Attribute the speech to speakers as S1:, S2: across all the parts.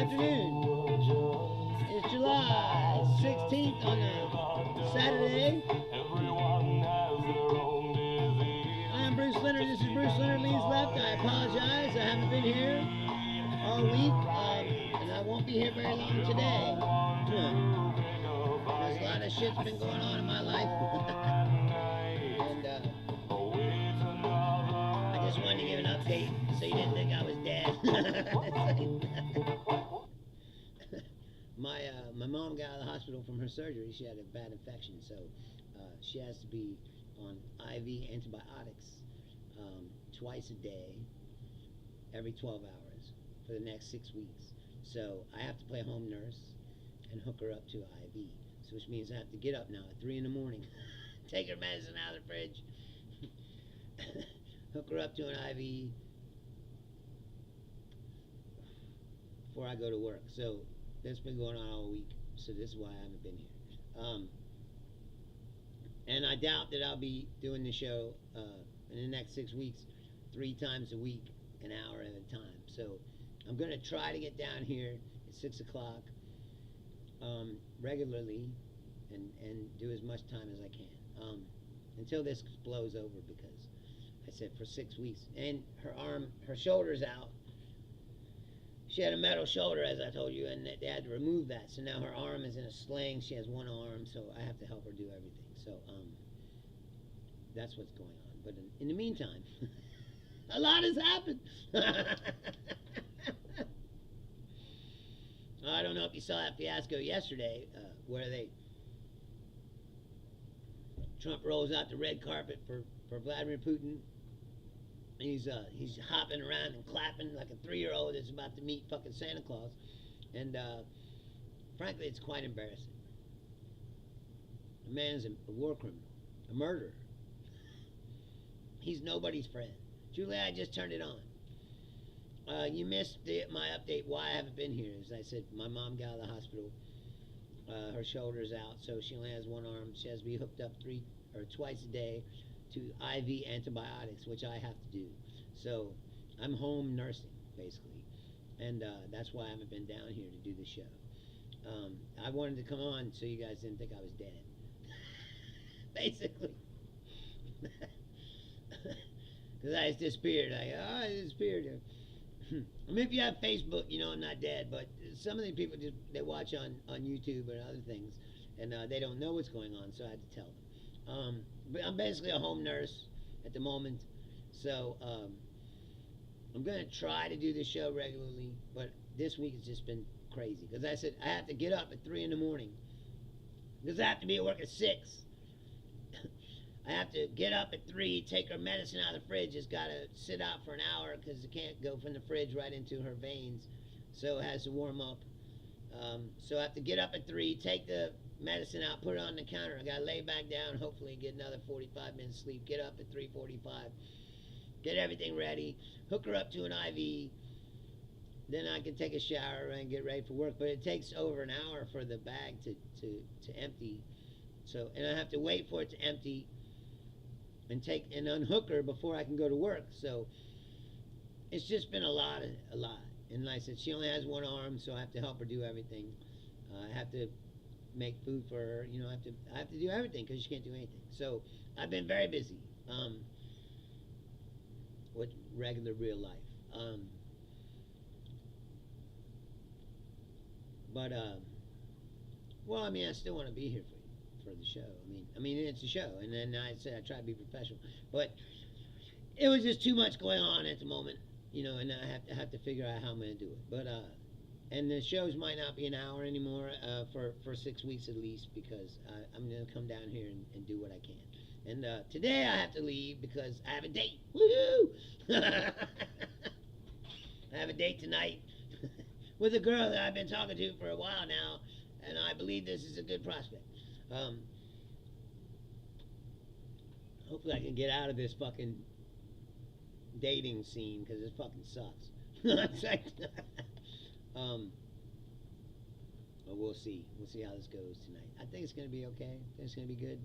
S1: afternoon. It's July 16th on a Saturday. I'm Bruce Leonard. This is Bruce Leonard Leans Left. I apologize. I haven't been here all week, and I won't be here very long today. There's a lot of shit's been going on in my life. And I just wanted to give an update so you didn't think I was dead. My mom got out of the hospital from her surgery. She had a bad infection, so she has to be on IV antibiotics twice a day, every 12 hours for the next 6 weeks. So I have to play home nurse and hook her up to IV. So which means I have to get up now at 3 in the morning, take her medicine out of the fridge, hook her up to an IV before I go to work. So that's been going on all week. So this is why I haven't been here. And I doubt that I'll be doing the show in the next 6 weeks, 3 times a week, an hour at a time. So I'm going to try to get down here at 6 o'clock regularly and do as much time as I can until this blows over, because I said for 6 weeks. And her shoulder's out. She had a metal shoulder, as I told you, and they had to remove that. So now her arm is in a sling. She has one arm, so I have to help her do everything. So that's what's going on. But in the meantime, a lot has happened. I don't know if you saw that fiasco yesterday, where Trump rolls out the red carpet for Vladimir Putin. He's hopping around and clapping like a 3-year-old that's about to meet fucking Santa Claus. And frankly, it's quite embarrassing. The man's a war criminal, a murderer. He's nobody's friend. Julie, I just turned it on. You missed my update why I haven't been here. As I said, my mom got out of the hospital. Her shoulder's out, so she only has one arm. She has to be hooked up twice a day to IV antibiotics, which I have to do. So I'm home nursing, basically. And that's why I haven't been down here to do the show. I wanted to come on so you guys didn't think I was dead. Basically. Because I just disappeared. I disappeared. I mean, if you have Facebook, you know I'm not dead. But some of the people, they watch on YouTube and other things, and they don't know what's going on, so I had to tell them. But I'm basically a home nurse at the moment, so I'm going to try to do the show regularly, but this week has just been crazy. Because I said I have to get up at 3 in the morning, because I have to be at work at 6. I have to get up at 3, take her medicine out of the fridge. It's got to sit out for an hour because it can't go from the fridge right into her veins, so it has to warm up. So I have to get up at 3, take the medicine out, put it on the counter. I got to lay back down, hopefully get another 45 minutes sleep, get up at 3:45, get everything ready, hook her up to an IV, then I can take a shower and get ready for work. But it takes over an hour for the bag to empty. So, and I have to wait for it to empty and unhook her before I can go to work. So it's just been a lot. And like I said, she only has one arm, so I have to help her do everything. I have to make food for her. You know, I have to do everything because she can't do anything. So I've been very busy with regular real life. Well, I mean, I still want to be here for the show. I mean, it's a show, and then I said I try to be professional, but it was just too much going on at the moment, you know, and I have to figure out how I'm going to do it. But and the shows might not be an hour anymore for 6 weeks at least, because I'm going to come down here and do what I can. And today I have to leave because I have a date. Woohoo! I have a date tonight with a girl that I've been talking to for a while now, and I believe this is a good prospect. Hopefully I can get out of this fucking dating scene, because it fucking sucks. But we'll see. We'll see how this goes tonight. I think it's going to be okay. I think it's going to be good.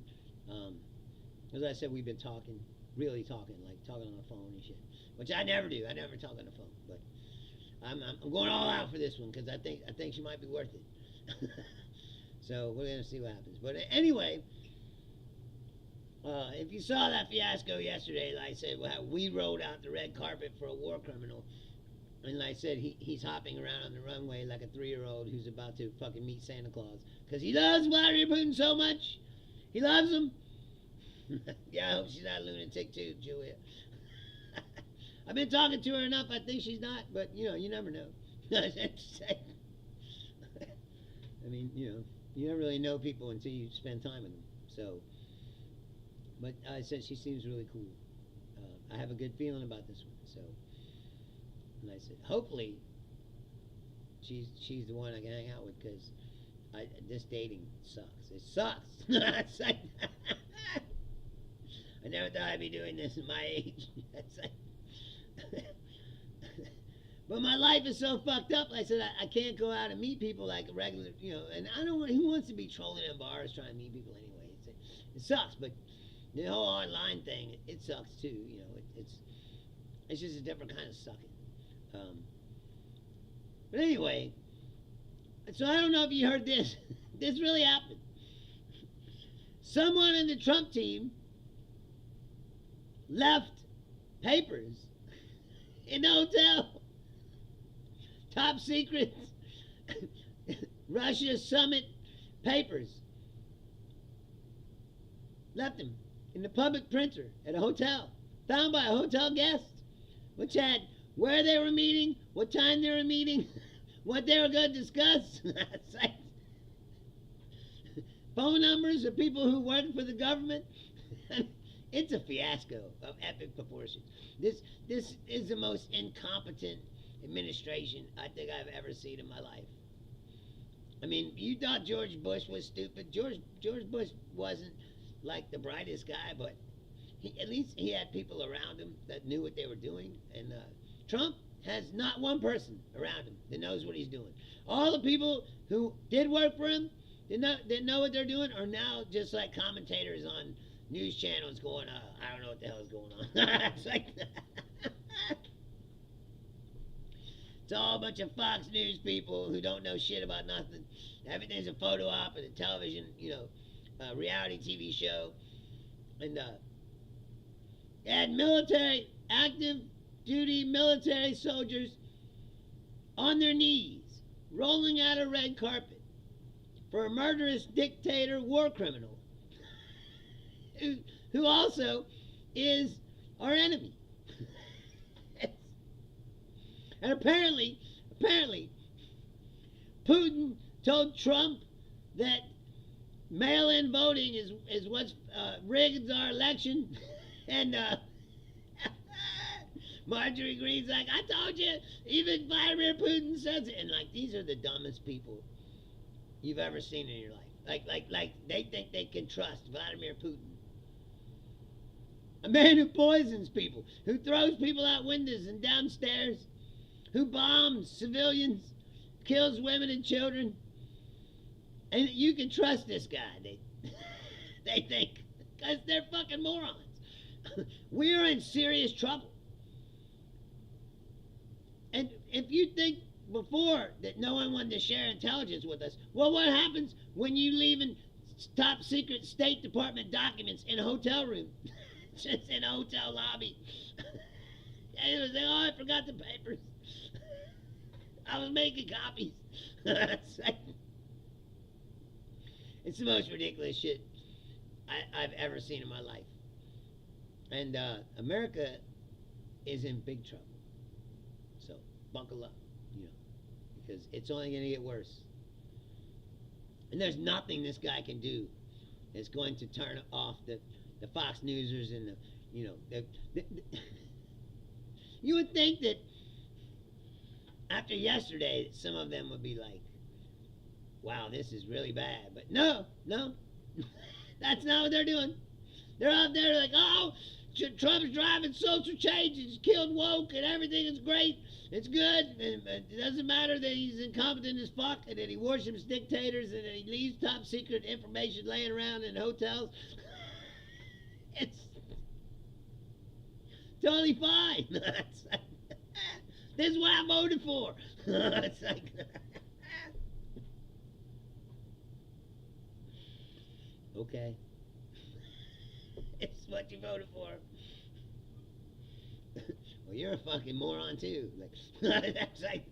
S1: As I said, we've been talking, really talking, like talking on the phone and shit, which I never do. I never talk on the phone. But I'm going all out for this one because I think she might be worth it. So we're gonna see what happens. But anyway, if you saw that fiasco yesterday, like I said, we rolled out the red carpet for a war criminal, and like I said, he's hopping around on the runway like a 3-year-old who's about to fucking meet Santa Claus because he loves Vladimir Putin so much. He loves him. Yeah, I hope she's not a lunatic too, Julia. I've been talking to her enough. I think she's not, but you never know. I mean, you don't really know people until you spend time with them. So, but I said she seems really cool. I have a good feeling about this one. So, and I said, hopefully, she's the one I can hang out with because this dating sucks. It sucks. It's like, I never thought I'd be doing this at my age. It's like, but my life is so fucked up. I said I can't go out and meet people like a regular, and I don't want. Who wants to be trolling in bars trying to meet people anyway? It sucks, but the whole online thing, it sucks too. It's just a different kind of sucking. But anyway, so I don't know if you heard this. This really happened. Someone in the Trump team left papers in the hotel. Top secret Russia summit papers. Left them in the public printer at a hotel. Found by a hotel guest, which had where they were meeting, what time they were meeting, what they were going to discuss. Phone numbers of people who work for the government. It's a fiasco of epic proportions. This is the most incompetent administration I think I've ever seen in my life. I mean, you thought George Bush was stupid. George Bush wasn't like the brightest guy, but at least he had people around him that knew what they were doing. And Trump has not one person around him that knows what he's doing. All the people who did work for him, that know what they're doing, are now just like commentators on news channels going, I don't know what the hell is going on. It's like, it's all a bunch of Fox News people who don't know shit about nothing. Everything's a photo op and a television, reality TV show. And they had active duty military soldiers on their knees, rolling out a red carpet for a murderous dictator war criminal who also is our enemy. And apparently, Putin told Trump that mail-in voting is what's rigged our election, and Marjorie Greene's like, I told you, even Vladimir Putin says it. And like, these are the dumbest people you've ever seen in your life. Like they think they can trust Vladimir Putin. A man who poisons people, who throws people out windows and downstairs, who bombs civilians, kills women and children. And you can trust this guy, they think, because they're fucking morons. We are in serious trouble. And if you think before that no one wanted to share intelligence with us, well, what happens when you leave in top secret State Department documents in a hotel room? Just in a hotel lobby. And they say, oh, I forgot the papers. I was making copies. It's the most ridiculous shit I've ever seen in my life. And America is in big trouble. So buckle up, because it's only going to get worse. And there's nothing this guy can do that's going to turn off the Fox Newsers and you would think that after yesterday, some of them would be like, wow, this is really bad. But no, that's not what they're doing. They're out there like, oh, Trump's driving social change. He's killed woke and everything is great. It's good. And it doesn't matter that he's incompetent as fuck and that he worships dictators and that he leaves top secret information laying around in hotels. It's totally fine. This is what I voted for. It's like, okay, it's what you voted for. Well, you're a fucking moron too. Like, that's like,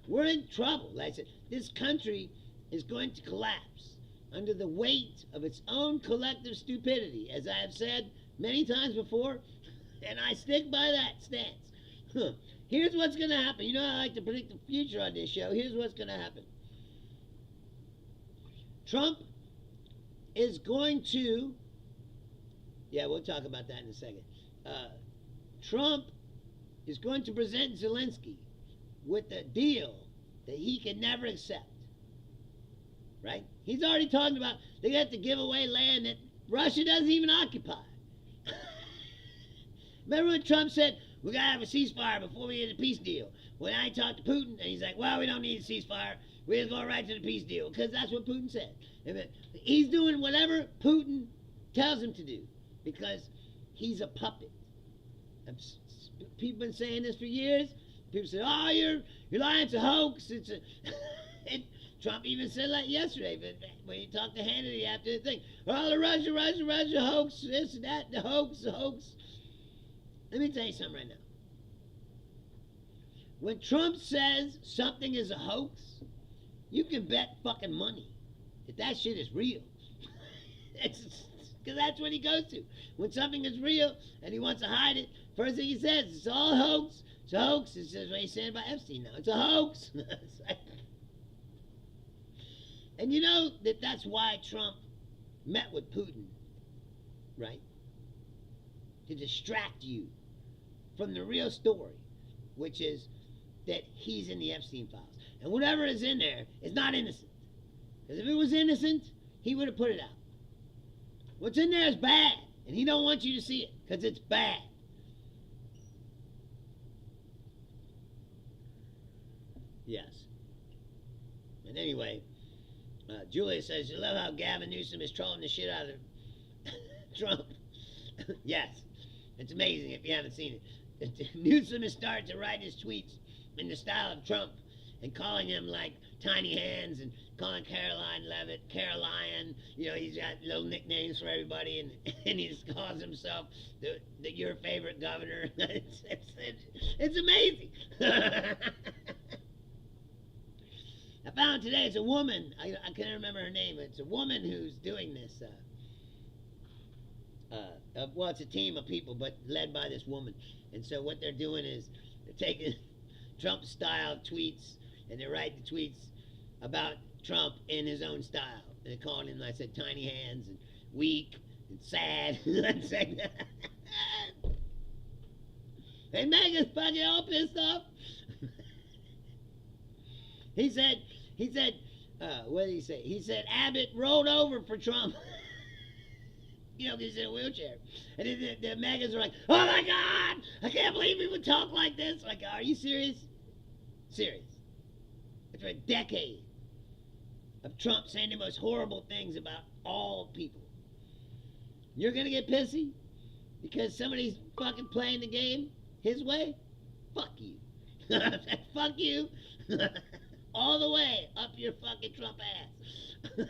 S1: we're in trouble. Like I said, this country is going to collapse under the weight of its own collective stupidity, as I have said many times before, and I stick by that stance. Here's what's going to happen. You know, I like to predict the future on this show. Here's what's going to happen. Trump is going to, yeah, we'll talk about that in a second. Trump is going to present Zelensky with a deal that he can never accept. Right? He's already talking about they have to give away land that Russia doesn't even occupy. Remember when Trump said, we got to have a ceasefire before we get a peace deal? When I talked to Putin, and he's like, well, we don't need a ceasefire. We're just going right to the peace deal. Because that's what Putin said. He's doing whatever Putin tells him to do. Because he's a puppet. People have been saying this for years. People say, oh, you're lying, it's a hoax. It's a... and Trump even said that yesterday, but when he talked to Hannity after the thing. Oh, the Russia hoax, this and that, the hoax. Let me tell you something right now. When Trump says something is a hoax, you can bet fucking money that shit is real. Because that's what he goes to. When something is real and he wants to hide it, first thing he says, it's all a hoax. It's a hoax. It's just what he's saying about Epstein now. It's a hoax. And you know that's why Trump met with Putin, right? To distract you from the real story, which is that he's in the Epstein files. And whatever is in there is not innocent. Because if it was innocent, he would have put it out. What's in there is bad, and he don't want you to see it, because it's bad. Yes. And anyway, Julia says, you love how Gavin Newsom is trolling the shit out of Trump. Yes. It's amazing if you haven't seen it. Newsom has started to write his tweets in the style of Trump and calling him like Tiny Hands and calling Caroline Levitt Caroline. You know, he's got little nicknames for everybody, and he just calls himself your favorite governor. It's amazing. I found today it's a woman. I can't remember her name. It's a woman who's doing this. Well, it's a team of people, but led by this woman. And so what they're doing is they're taking Trump-style tweets, and they're writing tweets about Trump in his own style. And they're calling him, like I said, tiny hands and weak and sad. And Megan's fucking all pissed off. He said, what did he say? He said Abbott rolled over for Trump. You know, he's in a wheelchair. And the Megans are like, oh my God, I can't believe he would talk like this. Like, are you serious? Serious. After a decade of Trump saying the most horrible things about all people, you're going to get pissy because somebody's fucking playing the game his way? Fuck you. Fuck you. All the way up your fucking Trump ass.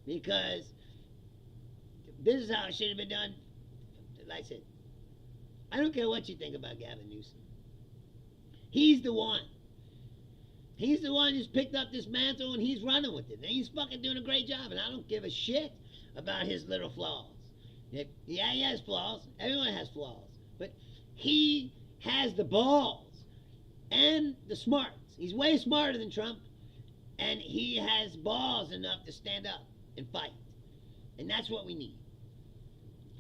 S1: Because this is how it should have been done. Like I said, I don't care what you think about Gavin Newsom. He's the one. He's the one who's picked up this mantle and he's running with it. And he's fucking doing a great job. And I don't give a shit about his little flaws. Yeah, he has flaws. Everyone has flaws. But he has the balls and the smarts. He's way smarter than Trump. And he has balls enough to stand up and fight. And that's what we need.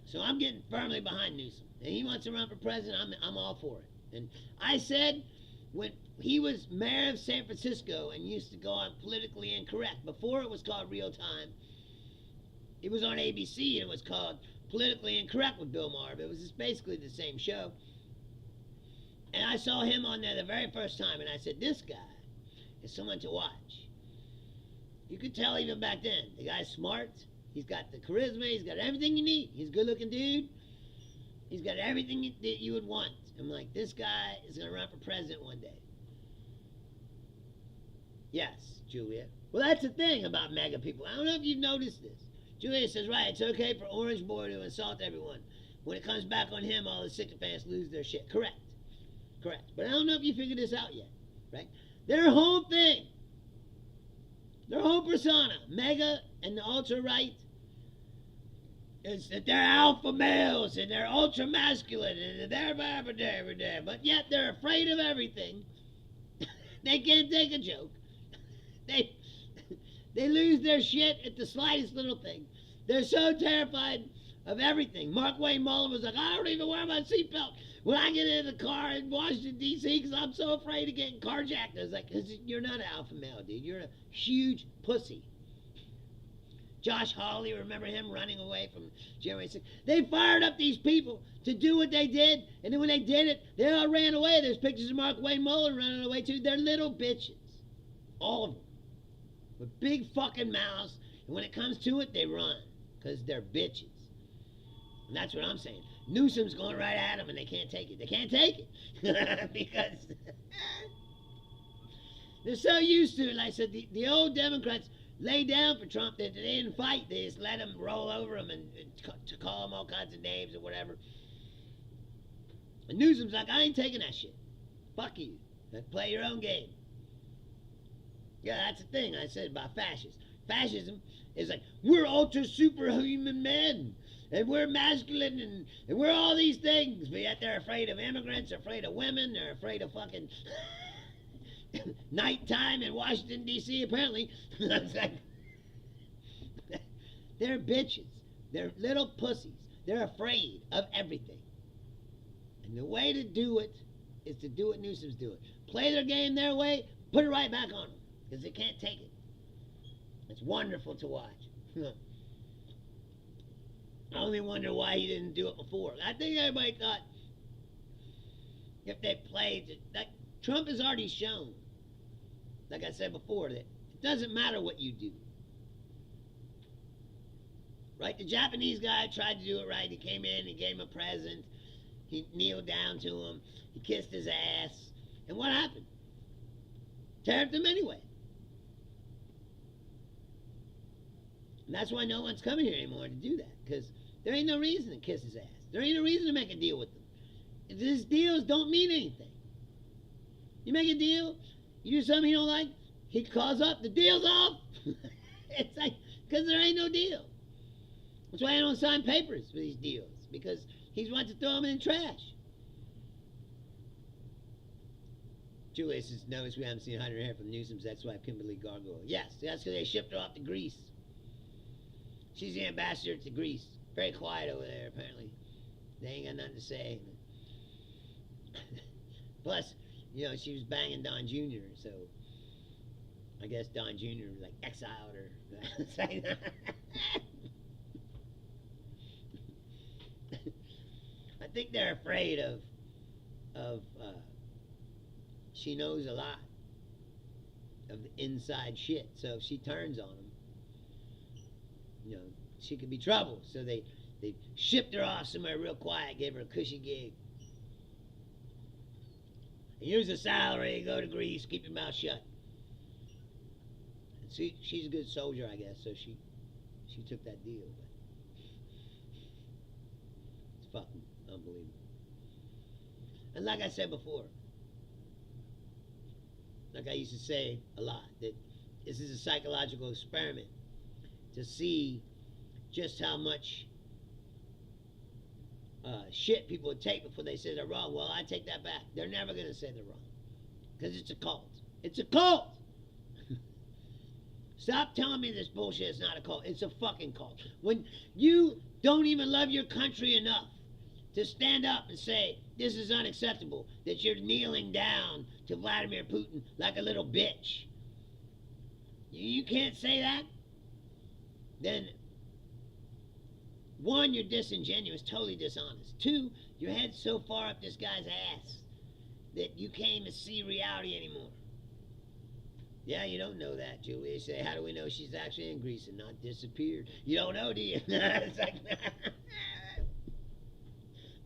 S1: So I'm getting firmly behind Newsom. And he wants to run for president, I'm all for it. And I said, when he was mayor of San Francisco and used to go on Politically Incorrect, before it was called Real Time, it was on ABC and it was called Politically Incorrect with Bill Maher. But it was just basically the same show. And I saw him on there the very first time, and I said, this guy is someone to watch. You could tell even back then, the guy's smart. He's got the charisma. He's got everything you need. He's a good-looking dude. He's got everything that you would want. I'm like, this guy is going to run for president one day. Yes, Julia. Well, that's the thing about MAGA people. I don't know if you've noticed this. Julia says, right, it's okay for Orange Boy to insult everyone. When it comes back on him, all the sycophants lose their shit. Correct. Correct. But I don't know if you figured this out yet, right? Their whole thing, their whole persona, MAGA and the ultra-right, is that they're alpha males and they're ultra-masculine and they're blah. But yet they're afraid of everything. They can't take a joke. They lose their shit at the slightest little thing. They're so terrified of everything. Mark Wayne Mullin was like, I don't even wear my seatbelt when I get in the car in Washington, D.C. because I'm so afraid of getting carjacked. I was like, because you're not an alpha male, dude. You're a huge pussy. Josh Hawley, remember him running away from January 6th? They fired up these people to do what they did, and then when they did it, they all ran away. There's pictures of Mark Wayne Mullin running away, too. They're little bitches. All of them. With big fucking mouths, and when it comes to it, they run, because they're bitches. And that's what I'm saying. Newsom's going right at them, and they can't take it. They can't take it. Because they're so used to it. Like I said, the old Democrats lay down for Trump. They didn't fight. They just let him roll over them and to call him all kinds of names or whatever. And Newsom's like, I ain't taking that shit. Fuck you. Play your own game. Yeah, that's the thing I said about fascists. Fascism is like, we're ultra superhuman men. And we're masculine and we're all these things. But yet they're afraid of immigrants, they're afraid of women, they're afraid of fucking nighttime in Washington, D.C. apparently. They're bitches. They're little pussies. They're afraid of everything. And the way to do it is to do what Newsom's doing. Play their game their way, put it right back on them. Because they can't take it. It's wonderful to watch. I only wonder why he didn't do it before. I think everybody thought if they played, like Trump has already shown, like I said before, that it doesn't matter what you do. Right? The Japanese guy tried to do it right. He came in, he gave him a present, he kneeled down to him, he kissed his ass, and what happened? Tariffed him anyway. And that's why no one's coming here anymore to do that, because there ain't no reason to kiss his ass. There ain't no reason to make a deal with him. These deals don't mean anything. You make a deal, you do something you don't like, he calls up, the deal's off. It's like, because there ain't no deal. That's why I don't sign papers for these deals, because he wants to throw them in the trash. Julia says, notice we haven't seen Hunter hair from Newsom's ex-wife, Kimberly Gargoyle. Yes, that's because they shipped her off to Greece. She's the ambassador to Greece. Very quiet over there, apparently. They ain't got nothing to say. Plus, you know, she was banging Don Jr., so I guess Don Jr. like exiled her. I think they're afraid of she knows a lot of the inside shit. So if she turns on them, you know, she could be trouble. So they shipped her off somewhere real quiet, gave her a cushy gig. And here's a salary, go to Greece, keep your mouth shut. And see, she's a good soldier, I guess, so she took that deal. But it's fucking unbelievable. And like I said before, like I used to say a lot, that this is a psychological experiment to see just how much shit people would take before they say they're wrong. Well, I take that back. They're never going to say they're wrong. Because it's a cult. It's a cult! Stop telling me this bullshit is not a cult. It's a fucking cult. When you don't even love your country enough to stand up and say, this is unacceptable, that you're kneeling down to Vladimir Putin like a little bitch. You can't say that? Then, one, you're disingenuous, totally dishonest. Two, your head's so far up this guy's ass that you can't even see reality anymore. Yeah, you don't know that, Julie. You say, how do we know she's actually in Greece and not disappeared? You don't know, do you? It's like,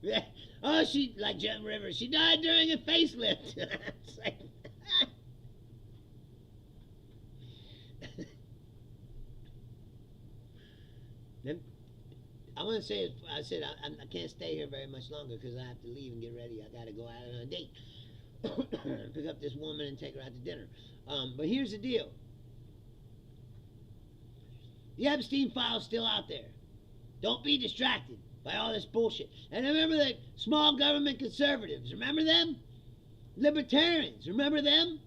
S1: Yeah. Oh, she, like Jen Rivers, she died during a facelift. It's like, then I want to say, I said I can't stay here very much longer because I have to leave and get ready. I got to go out on a date, pick up this woman and take her out to dinner. But here's the deal: the Epstein file's still out there. Don't be distracted by all this bullshit. And remember the small government conservatives. Remember them? Libertarians. Remember them?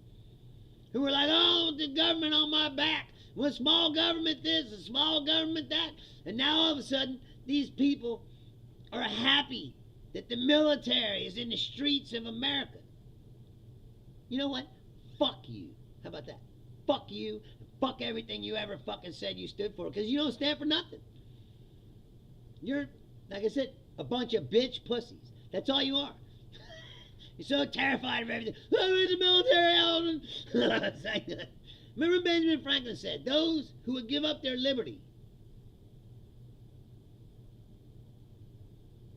S1: Who were like, oh, the government on my back. Well, small government this and small government that. And now all of a sudden, these people are happy that the military is in the streets of America. You know what? Fuck you. How about that? Fuck you. Fuck everything you ever fucking said you stood for. Because you don't stand for nothing. You're, like I said, a bunch of bitch pussies. That's all you are. You're so terrified of everything. Oh, it's the military element. Remember Benjamin Franklin said, those who would give up their liberty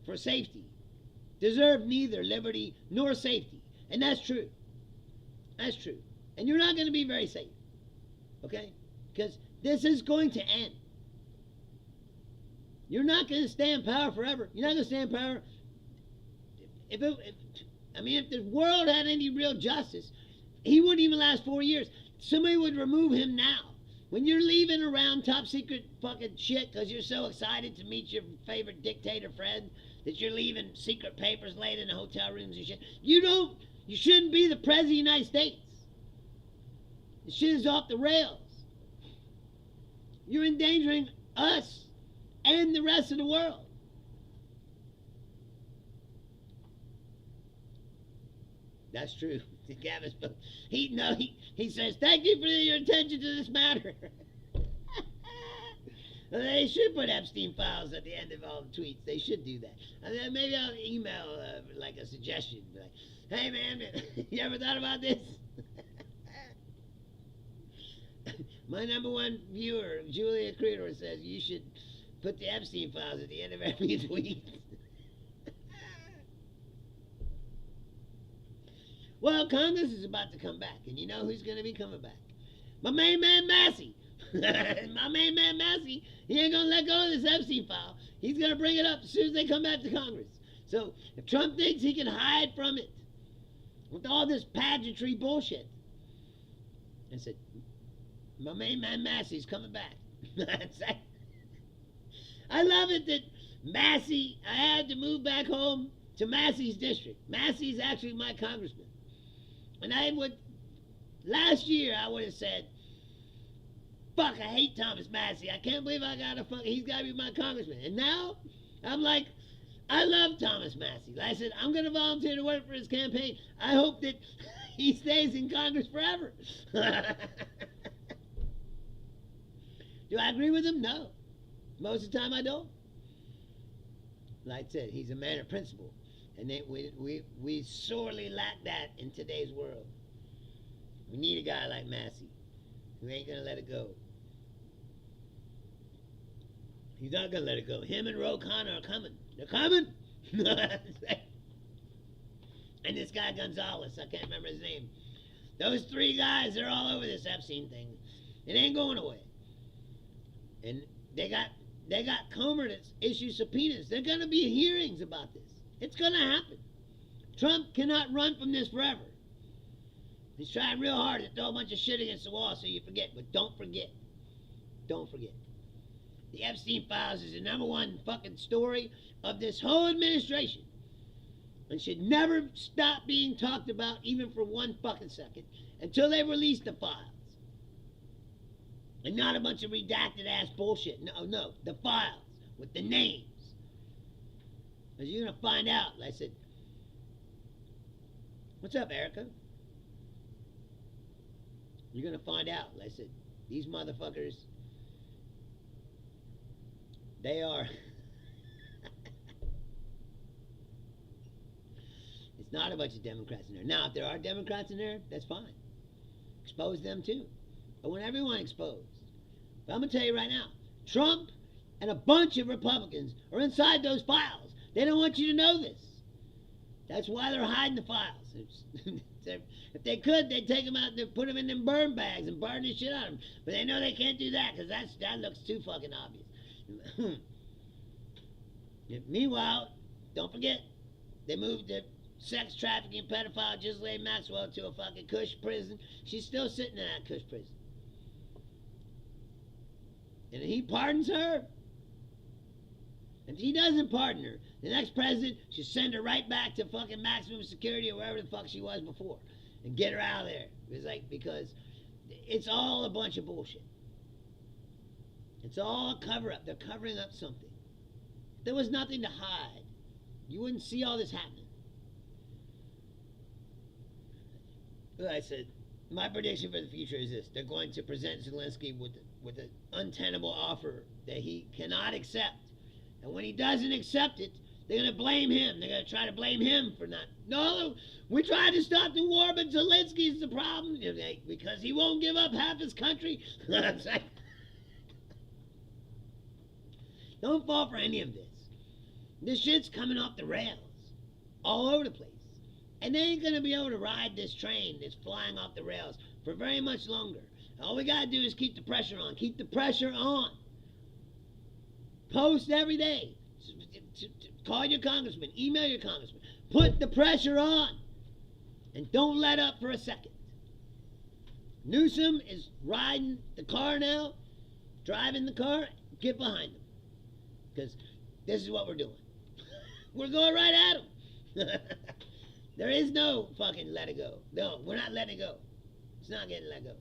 S1: for safety deserve neither liberty nor safety. And that's true. That's true. And you're not going to be very safe. Okay? Because this is going to end. You're not going to stay in power forever. You're not going to stay in power. If the world had any real justice, he wouldn't even last 4 years. Somebody would remove him now. When you're leaving around top secret fucking shit because you're so excited to meet your favorite dictator friend that you're leaving secret papers laid in the hotel rooms and shit, you shouldn't be the president of the United States. The shit is off the rails. You're endangering us and the rest of the world. That's true. Gavin's book. He says, thank you for your attention to this matter. They should put Epstein files at the end of all the tweets. They should do that. And then maybe I'll email like a suggestion. Like, hey man, you ever thought about this? My number one viewer, Julia Creedor, says you should put the Epstein files at the end of every tweet. Well, Congress is about to come back, and you know who's going to be coming back? My main man, Massey. My main man, Massey, he ain't going to let go of this Epstein file. He's going to bring it up as soon as they come back to Congress. So if Trump thinks he can hide from it with all this pageantry bullshit, I said, my main man, Massey's coming back. I love it that Massey, I had to move back home to Massey's district. Massey's actually my congressman. And last year I would have said, fuck, I hate Thomas Massey. I can't believe he's got to be my congressman. And now, I'm like, I love Thomas Massey. Like I said, I'm going to volunteer to work for his campaign. I hope that he stays in Congress forever. Do I agree with him? No. Most of the time I don't. Like I said, he's a man of principle. And we sorely lack that in today's world. We need a guy like Massey who ain't going to let it go. He's not going to let it go. Him and Ro Khanna are coming. They're coming. And this guy Gonzalez, I can't remember his name. Those three guys, they're all over this Epstein thing. It ain't going away. And they got Comer to issue subpoenas. There are going to be hearings about this. It's going to happen. Trump cannot run from this forever. He's trying real hard to throw a bunch of shit against the wall so you forget. But don't forget. Don't forget. The Epstein files is the number one fucking story of this whole administration. And should never stop being talked about even for one fucking second until they release the files. And not a bunch of redacted ass bullshit. No. The files with the names. Because you're going to find out. I said, what's up, Erica? You're going to find out. I said, these motherfuckers, they are. It's not a bunch of Democrats in there. Now, if there are Democrats in there, that's fine. Expose them too. I want everyone exposed. But I'm going to tell you right now, Trump and a bunch of Republicans are inside those files. They don't want you to know this. That's why they're hiding the files. If they could, they'd take them out and put them in them burn bags and burn the shit out of them. But they know they can't do that because that looks too fucking obvious. Meanwhile, don't forget, they moved the sex trafficking pedophile Ghislaine Maxwell to a fucking Cush prison. She's still sitting in that Cush prison. And he pardons her. If he doesn't pardon her, the next president should send her right back to fucking maximum security or wherever the fuck she was before. And get her out of there. Because it's all a bunch of bullshit. It's all a cover-up. They're covering up something. If there was nothing to hide, you wouldn't see all this happening. Like I said, my prediction for the future is this. They're going to present Zelensky with an untenable offer that he cannot accept. And when he doesn't accept it, they're going to blame him. They're going to try to blame him for not. No, we tried to stop the war, but Zelensky's the problem. Because he won't give up half his country. Don't fall for any of this. This shit's coming off the rails. All over the place. And they ain't going to be able to ride this train that's flying off the rails for very much longer. All we got to do is keep the pressure on. Keep the pressure on. Post every day. Call your congressman. Email your congressman. Put the pressure on. And don't let up for a second. Newsom is riding the car now. Driving the car. Get behind him. Because this is what we're doing. We're going right at him. There is no fucking let it go. No, we're not letting it go. It's not getting let go.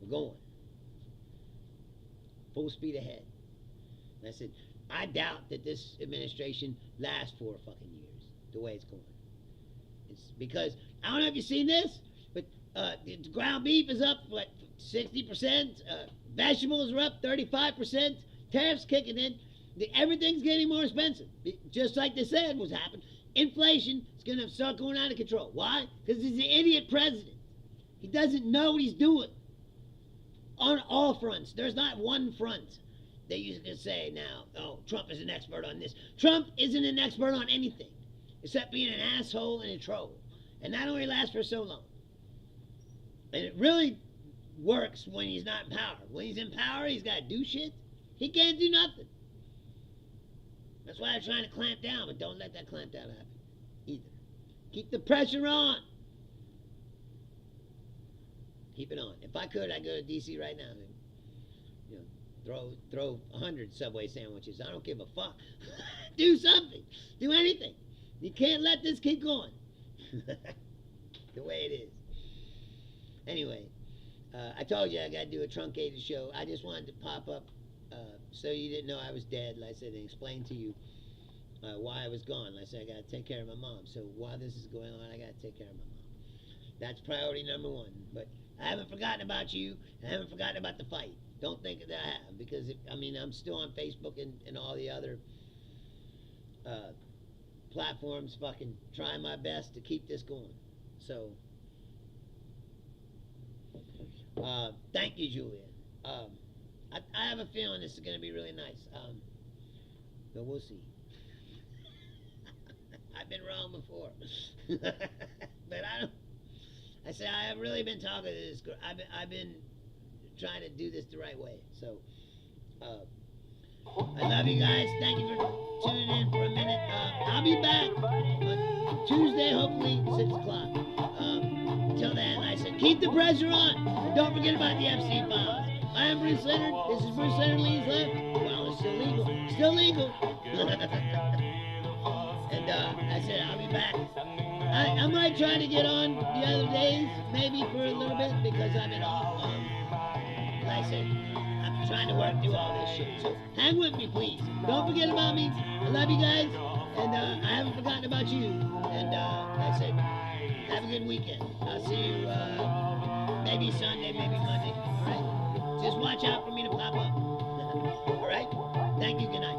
S1: We're going. Full speed ahead. And I said, I doubt that this administration lasts 4 fucking years, the way it's going. It's because, I don't know if you've seen this, but the ground beef is up, 60%? Vegetables are up 35%. Tariffs kicking in. Everything's getting more expensive. Just like they said was happening. Inflation is going to start going out of control. Why? Because he's an idiot president. He doesn't know what he's doing. On all fronts. There's not one front that you can say now, oh, Trump is an expert on this. Trump isn't an expert on anything except being an asshole and a troll. And that only lasts for so long. And it really works when he's not in power. When he's in power, he's got to do shit. He can't do nothing. That's why I'm trying to clamp down, but don't let that clamp down happen either. Keep the pressure on. Keep it on. If I could, I'd go to D.C. right now. Throw 100 Subway sandwiches. I don't give a fuck. Do something. Do anything. You can't let this keep going. The way it is. Anyway, I told you I got to do a truncated show. I just wanted to pop up so you didn't know I was dead, like I said, and explain to you why I was gone. Like I said, I got to take care of my mom. So while this is going on, I got to take care of my mom. That's priority number 1. But I haven't forgotten about you. I haven't forgotten about the fight. Don't think that I have, because I'm still on Facebook and all the other platforms, fucking trying my best to keep this going. So, thank you, Julia. I have a feeling this is going to be really nice. But we'll see. I've been wrong before. But I say I have really been talking to this girl. I've been trying to do this the right way. So, I love you guys. Thank you for tuning in for a minute. I'll be back on Tuesday, hopefully, 6 o'clock. Until then, like I said, keep the pressure on. And don't forget about the Epstein files. I am Bruce Leonard. This is Bruce Leonard Leans Left. Well, it's still legal. Still legal. And I said I'll be back. I might try to get on the other days, maybe for a little bit, because I've been off. Like I said, I'm trying to work through all this shit. So hang with me, please. Don't forget about me. I love you guys. And I haven't forgotten about you. And like I said, have a good weekend. I'll see you maybe Sunday, maybe Monday. All right? Just watch out for me to pop up. All right? Thank you. Good night.